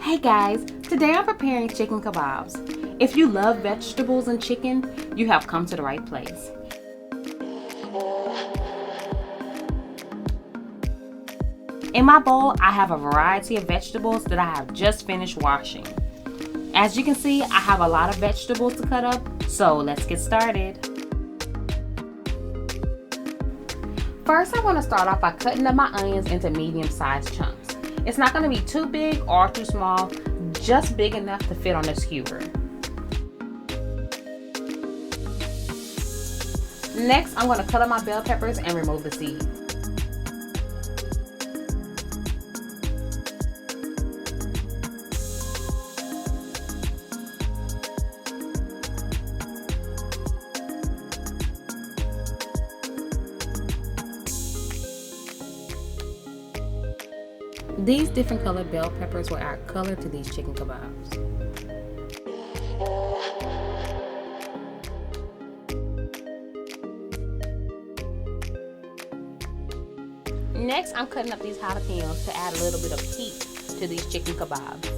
Hey guys, today I'm preparing chicken kebabs. If you love vegetables and chicken, you have come to the right place. In my bowl, I have a variety of vegetables that I have just finished washing. As you can see, I have a lot of vegetables to cut up, so let's get started. First, I want to start off by cutting up my onions into medium-sized chunks. It's not going to be too big or too small, just big enough to fit on a skewer. Next, I'm going to cut up my bell peppers and remove the seeds. These different colored bell peppers will add color to these chicken kebabs. Next, I'm cutting up these jalapenos to add a little bit of heat to these chicken kebabs.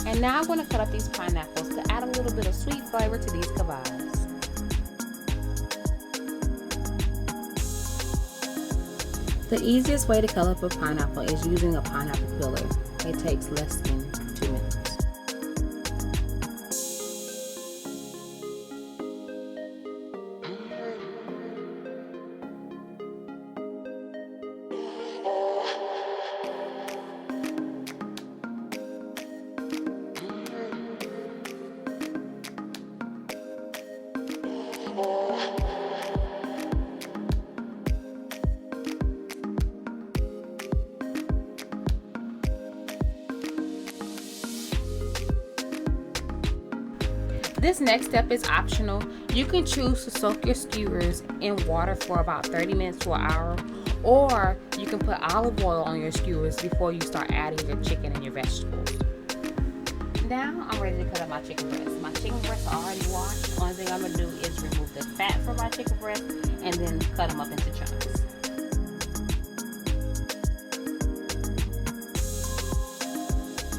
And now I'm going to cut up these pineapples to add a little bit of sweet flavor to these kebabs. The easiest way to cut up a pineapple is using a pineapple peeler. It takes less than 2 minutes. This next step is optional. You can choose to soak your skewers in water for about 30 minutes to an hour, or you can put olive oil on your skewers before you start adding your chicken and your vegetables. Now I'm ready to cut up my chicken breasts. My chicken breasts are already washed. Only thing I'm going to do is remove the fat from my chicken breast and then cut them up into chunks.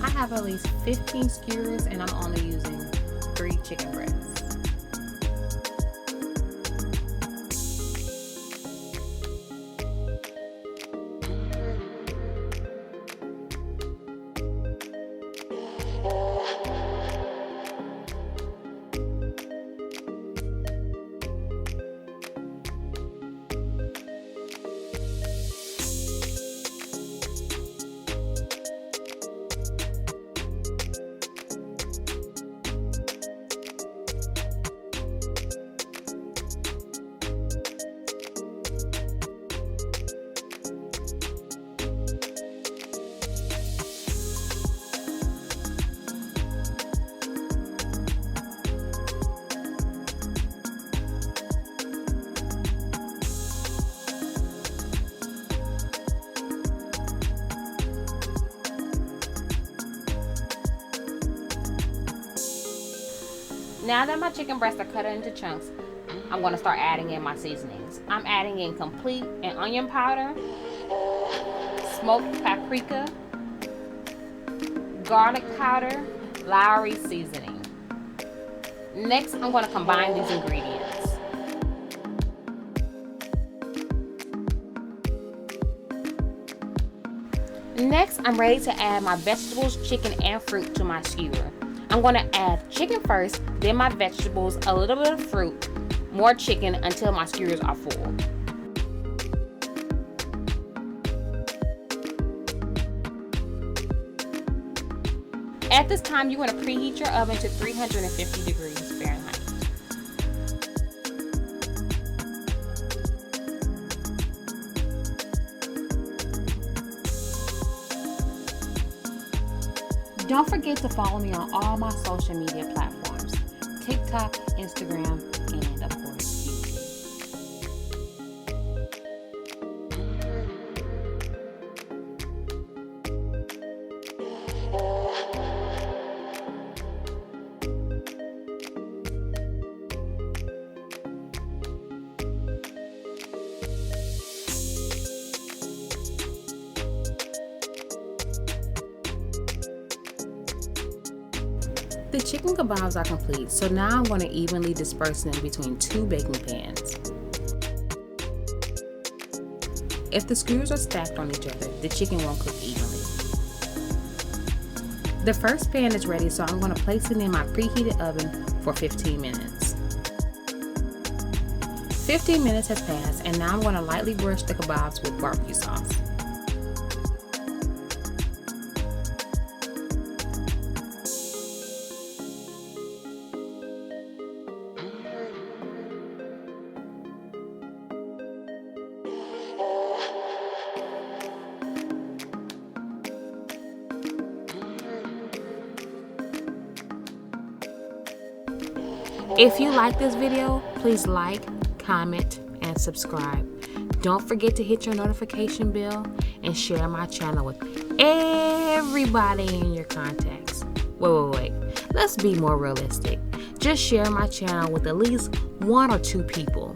I have at least 15 skewers and I'm only using 3 chicken breasts. Now that my chicken breasts are cut into chunks, I'm going to start adding in my seasonings. I'm adding in complete and onion powder, smoked paprika, garlic powder, Lowry seasoning. Next, I'm going to combine these ingredients. Next, I'm ready to add my vegetables, chicken, and fruit to my skewer. I'm going to add chicken first, then my vegetables, a little bit of fruit, more chicken until my skewers are full. At this time, you want to preheat your oven to 350 degrees Fahrenheit. Don't forget to follow me on all my social media platforms, TikTok, Instagram, and of course, YouTube. The chicken kebabs are complete, so now I'm going to evenly disperse them between 2 baking pans. If the skewers are stacked on each other, the chicken won't cook evenly. The first pan is ready, so I'm going to place it in my preheated oven for 15 minutes. 15 minutes has passed, and now I'm going to lightly brush the kebabs with barbecue sauce. If you like this video, please like, comment, and subscribe. Don't forget to hit your notification bell and share my channel with everybody in your contacts. Wait. Let's be more realistic. Just share my channel with at least 1 or 2 people.